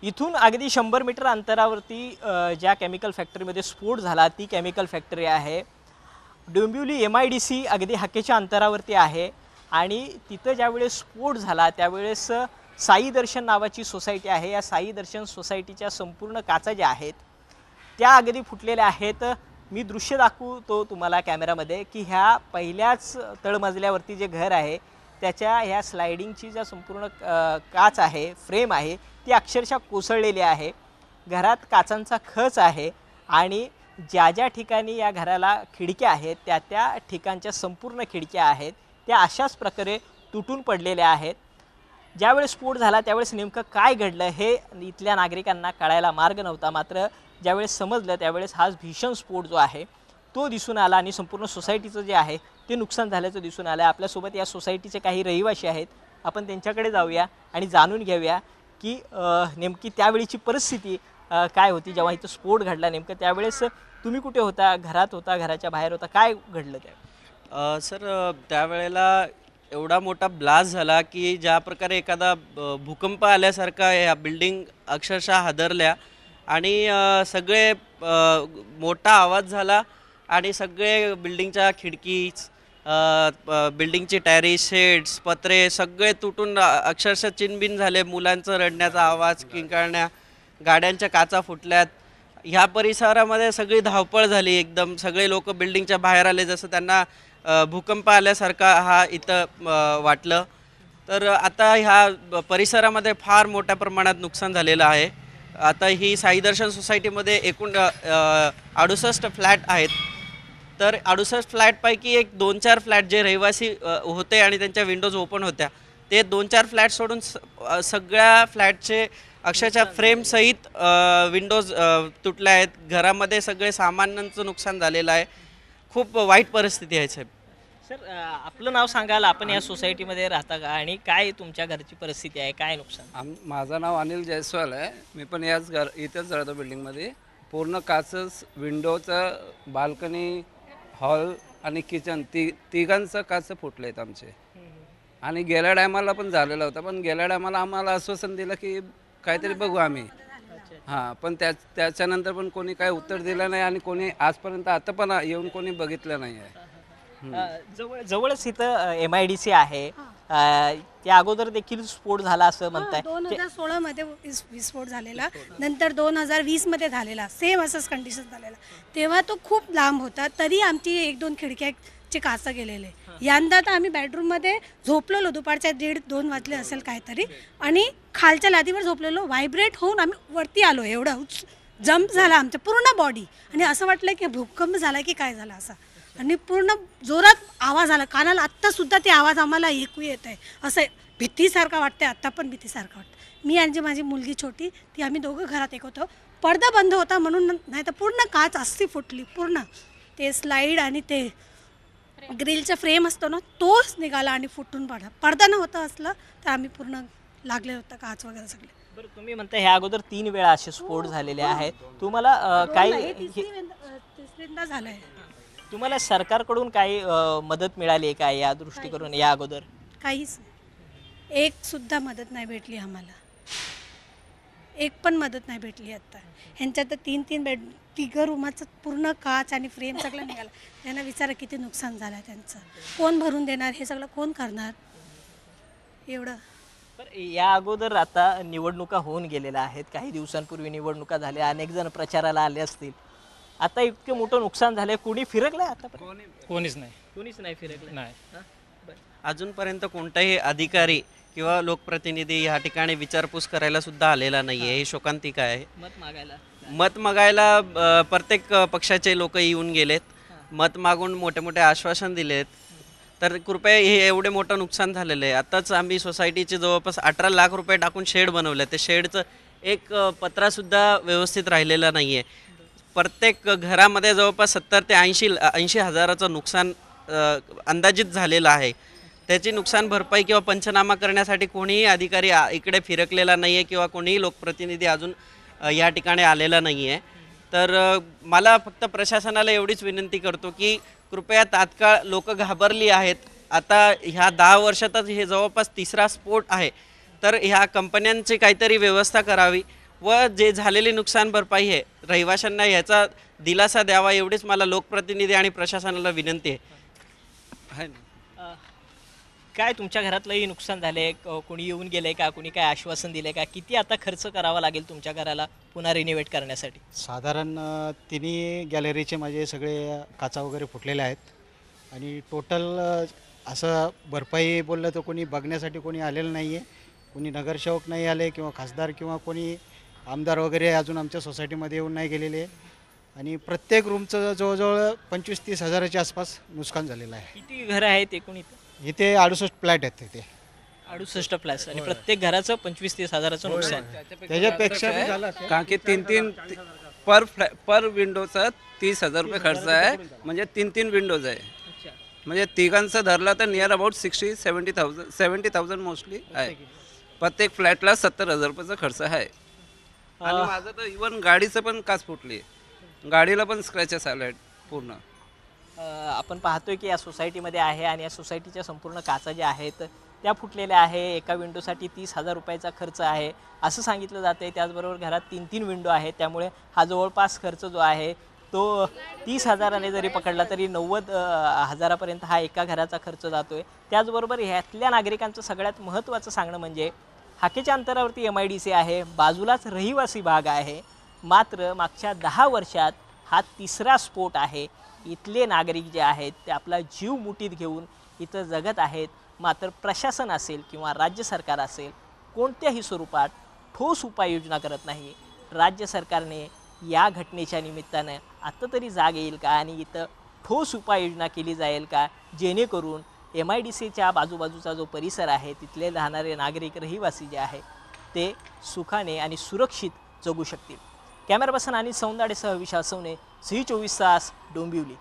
इथून अगदी 100 मीटर अंतरावरती ज्या केमिकल फॅक्टरीमध्ये स्फोट झाला ती केमिकल फॅक्टरी आहे। डोंबिवली MIDC अगदी हाकेच्या अंतरावरती आहे आणि तिथं ज्यावेळेस स्फोट झाला त्यावेळेस साई दर्शन नावाची सोसायटी आहे। या साई दर्शन सोसायटीच्या संपूर्ण काचा ज्या आहेत त्या अगदी फुटलेल्या आहेत। मी दृश्य दाखवतो तुम्हाला कॅमेरामध्ये की ह्या पहिल्याच तळमजल्यावरती जे घर आहे त्याच्या ह्या स्लायडिंगची ज्या संपूर्ण काच आहे फ्रेम आहे ती अक्षरशः कोसळलेली आहे। घरात काचांचा खच आहे आणि ज्या ज्या ठिकाणी या घराला खिडक्या आहेत त्या ठिकाणच्या संपूर्ण खिडक्या आहेत त्या अशाच प्रकारे तुटून पडलेल्या आहेत। ज्यावेळेस स्फोट झाला त्यावेळेस नेमकं काय घडलं हे इथल्या नागरिकांना कळायला मार्ग नव्हता। मात्र ज्यावेळेस समजलं त्यावेळेस हा भीषण स्फोट जो आहे तो दिसून आला आणि संपूर्ण सोसायटीचं जे आहे ते नुकसान झाल्याचं दिसून आलं। आपल्यासोबत या सोसायटीचे काही रहिवासी आहेत, आपण त्यांच्याकडे जाऊया आणि जाणून घेऊया की नेमकी त्यावेळीची परिस्थिती काय होती जेव्हा इथं स्फोट घडला। नेमकं त्यावेळेस तुम्ही कुठे होता, घरात होता, घराच्या बाहेर होता, काय घडलं त्या? सर त्यावेळेला एवढा मोठा ब्लास्ट झाला की ज्या प्रकारे एखादा भूकंप आल्यासारखा या बिल्डिंग अक्षरशः हादरल्या आणि सगळे मोठा आवाज झाला आणि सगळे बिल्डिंगच्या खिडकी बिल्डिंगची टॅरेस शेड्स पत्रे सगळे तुटून अक्षरशः चिनबिन झाले। मुलांचं रडण्याचा आवाज, किंकाळण्या, गाड्यांच्या काचा फुटल्यात। ह्या परिसरामध्ये सगळी धावपळ झाली, एकदम सगळे लोक बिल्डिंगच्या बाहेर आले जसं त्यांना भूकंप आल्यासारखा हा इथं वाटलं। तर आता ह्या परिसरामध्ये फार मोठ्या प्रमाणात नुकसान झालेलं आहे। आता ही साई दर्शन सोसायटीमध्ये एकूण 68 फ्लॅट आहेत। तर 68 फ्लॅटपैकी एक 2-4 फ्लॅट जे रहिवासी होते आणि त्यांच्या विंडोज ओपन होत्या ते 2-4 फ्लॅट सोडून सगळ्या फ्लॅटचे अक्षरशः फ्रेमसहित विंडोज तुटल्या आहेत। घरामध्ये सगळे सामानांचं नुकसान झालेलं आहे। खूप वाईट परिस्थिती आहे साहेब। सर आपलं नाव सांगाल, आपण या सोसायटीमध्ये राहता का आणि काय तुमच्या घरची परिस्थिती आहे, काय नुकसान? माझं नाव अनिल जयस्वाल आहे। मी पण याच इथंच राहतो बिल्डिंगमध्ये। पूर्ण काचच, विंडोचं, बाल्कनी, हॉल आणि किचन तिघांचं काच फुटले आहेत आमचे। आणि गेल्या टायमाला पण झालेला होता, पण गेल्या टायमाला आम्हाला आश्वासन दिलं की काहीतरी बघू आम्ही। हां, पण त्याच्यानंतर पण कोणी काय उत्तर दिलं नाही आणि कोणी आजपर्यंत आता पण येऊन कोणी बघितलं नाही आहे। जवळच इथं MIDC आहे, त्या अगोदर देखील स्फोट झाला असं म्हणताय? 2016 मध्ये विस्फोट झालेला, नंतर 2020 मध्ये झालेला, सेम असंच कंडिशन झालेला। तेव्हा तो खूप लांब होता तरी आमची 1-2 खिडक्याचे काचा गेलेले। यंदा तर आम्ही बेडरूममध्ये झोपलेलो, दुपारच्या 1:30-2 वाजले असेल काहीतरी, आणि खालच्या लादीवर झोपलेलो, व्हायब्रेट होऊन आम्ही वरती आलो। एवढं जम्प झाला आमचं पूर्ण बॉडी आणि असं वाटलं की भूकंप झाला की काय झालं असं, आणि पूर्ण जोरात आवाज आला कानाला। आत्तासुद्धा ते आवाज आम्हाला ऐकू येत आहे, असं भीतीसारखं वाटतं, आत्ता पण भीतीसारखं वाटतं। मी आणि माझी मुलगी छोटी ती आम्ही दोघं घरात एक होतो। पडदा बंद होता म्हणून, नाही तर पूर्ण काच अशी फुटली पूर्ण। ते स्लाईड आणि ते ग्रिलचा फ्रेम असतो ना तोच निघाला आणि फुटून पडदा नव्हता असला तर आम्ही पूर्ण लागले होतं काच वगैरे सगळे। बरं, तुम्ही म्हणता ह्या अगोदर 3 वेळा असे स्फोट झालेले आहेत, तुम्हाला काही तिसऱ्यांदा झालंय? तुम्हाला सरकारकडून काही मदत मिळाली आहे का या दृष्टीकडून या अगोदर? काहीच नाही, एक सुद्धा मदत नाही भेटली आम्हाला, एक पण मदत नाही भेटली। आता ह्यांच्यात तर 3-3 बेड, 3 रूमाचं पूर्ण काच आणि फ्रेम सगळं निघालं। त्यांना विचारा किती नुकसान झालं आहे त्यांचं, कोण भरून देणार, हे सगळं कोण करणार एवढं? तर या अगोदर आता निवडणुका होऊन गेलेल्या आहेत, काही दिवसांपूर्वी निवडणुका झाल्या, अनेक जण प्रचाराला आले असतील। आता इतकं मोठं नुकसान झालंय, कोणी फिरकलंय आता? कोणीच नाही, कोणीच नाही फिरकलं नाही। अजूनपर्यंत कोणताही अधिकारी किंवा लोकप्रतिनिधी या ठिकाणी विचारपूस करायला सुद्धा आलेला नाहीये। हे शोकांतिक आहे। मत मागायला प्रत्येक पक्षाचे लोक येऊन गेलेत, मत मागून मोठे मोठे आश्वासन दिलेत। तर कृपया हे एवढे मोठं नुकसान झालेलं आहे। आताच आम्ही सोसायटीचे जवळपास 18 लाख रुपये टाकून शेड बनवले, ते शेडचं एक पत्रासुद्धा व्यवस्थित राहिलेला नाही आहे। प्रत्येक घरामध्ये जवळपास 70 ते 80 हजाराचं नुकसान अंदाजित झालेलं आहे। त्याची नुकसान भरपाई किंवा पंचनामा करण्यासाठी कोणीही अधिकारी इकडे फिरकलेला नाही आहे किंवा कोणीही लोकप्रतिनिधी अजून या ठिकाणी आलेला नाही आहे। तर मला फक्त प्रशासनाला एवढीच विनंती करतो की कृपया तात्काळ लोक घाबरली आहेत। आता ह्या 10 वर्षातच हे जवळपास 3रा स्फोट आहे, तर ह्या कंपन्यांची काहीतरी व्यवस्था करावी। व जे झालेली नुकसान भरपाई आहे रहिवाशांना ह्याचा दिलासा द्यावा एवढीच मला लोकप्रतिनिधी आणि प्रशासनाला विनंती आहे. काय तुमच्या घरातलंही नुकसान झालंय? कोणी येऊन गेलंय का? कोणी काय आश्वासन दिलंय का? किती आता खर्च करावा लागेल तुमच्या घराला पुन्हा रिनोव्हेट करण्यासाठी? साधारण तिन्ही गॅलरीचे माझे सगळे काचा वगैरे फुटलेले आहेत आणि टोटल असं भरपाई बोललं तर कोणी बघण्यासाठी कोणी आलेलं नाही आहे. कोणी नगरसेवक नाही आले किंवा खासदार किंवा कोणी आमदार वगैरे अजून आमच्या सोसायटीमध्ये येऊन नाही गेलेले आणि प्रत्येक रूमचं जवळजवळ 25-30 हजाराच्या आसपास नुकसान झालेलं आहे. किती घरं आहेत एकूण इथं? इथे 68 फ्लॅट आहेत तिथे. 68 प्लस आणि प्रत्येक घराचं 25-30 हजाराचं नुकसान. त्याच्यापेक्षा बी झालं असेल. कारण की तीन पर विंडोचा 30,000 रुपये खर्च आहे, म्हणजे 3 विंडोज आहे. म्हणजे तिघांचं धरलं तर नियर अबाउट 70,000 मोस्टली आहे. प्रत्येक फ्लॅटला 70,000 रुपयाचा खर्च आहे. आणि माझं तर इवन गाडीचं पण काच फुटली, गाडीला पण स्क्रॅचेस आले आहेत पूर्ण. आपण पाहतोय की या सोसायटीमध्ये आहे आणि या सोसायटीच्या संपूर्ण काचा ज्या आहेत त्या फुटलेल्या आहे. एका विंडोसाठी 30,000 रुपयाचा खर्च आहे असं सांगितलं जातं आहे. त्याचबरोबर घरात 3 विंडो आहेत, त्यामुळे हा जवळपास खर्च जो आहे तो 30,000ने जरी पकडला तरी 90,000पर्यंत हा एका घराचा खर्च जातो आहे. त्याचबरोबर ह्यातल्या नागरिकांचं सगळ्यात महत्त्वाचं सांगणं म्हणजे हाकेच्या अंतरावरती MIDC आहे, बाजूलाच रहिवासी भाग आहे. मात्र मागच्या 10 वर्षात हा 3रा स्फोट आहे. इथले नागरिक जे आहेत ते आपला जीव मुठीत घेऊन इथं जगत आहेत. मात्र प्रशासन असेल किंवा राज्य सरकार असेल कोणत्याही स्वरूपात ठोस उपाययोजना करत नाही. राज्य सरकारने या घटनेच्या निमित्तानं आता तरी जाग येईल का आणि इथं ठोस उपाययोजना केली जाईल का, जेणेकरून MIDCच्या बाजूबाजूचा जो परिसर आहे तिथले राहणारे नागरिक रहिवासी जे आहे ते सुखाने आणि सुरक्षित जगू शकतील. कॅमेरा पर्सन आणि सौंदाडेसह विशाल सवने, झी 24 तास, डोंबिवली.